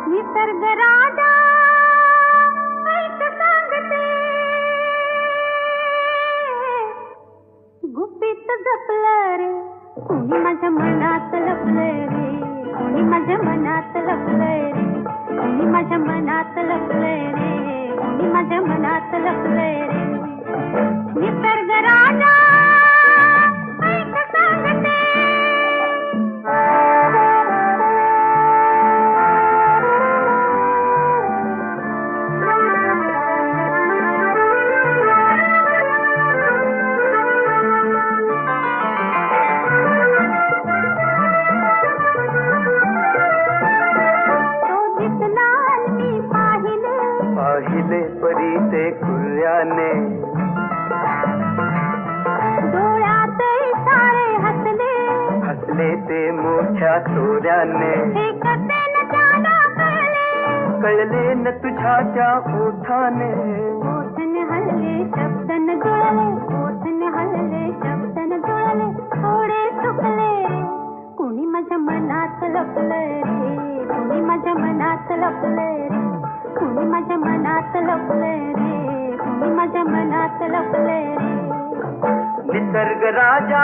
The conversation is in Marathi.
निसर्ग राजा ऐक सांगते, गुपित जपलं रे कोणी माझ्या मनात लपलंय रे, कोणी माझ्या मनात लपलंय रे, कोणी माझ्या मनात लपलंय रे, कोणी माझ्या मनात लपलंय रे. निसर्ग राजा ऐक सांगते. पाहिले परी ते कुर्याने, डोळ्यात इशारे हसले, हसले ते मोठ्या चोऱ्याने. हे कसे न त्याला कळले, कळले न तुझ्या त्या ओठाने. ओठने हल्ले शब्द न जुळले, ओठने हल्ले शब्द न जुळले, थोडे चुकले रे कोणी माझ्या मनात लपलंय रे, कोणी माझ्या मनात लपलंय रे, कोणी माझ्या मनात लपलंय रे, कोणी माझ्या मनात लपलंय रे. निसर्ग राजा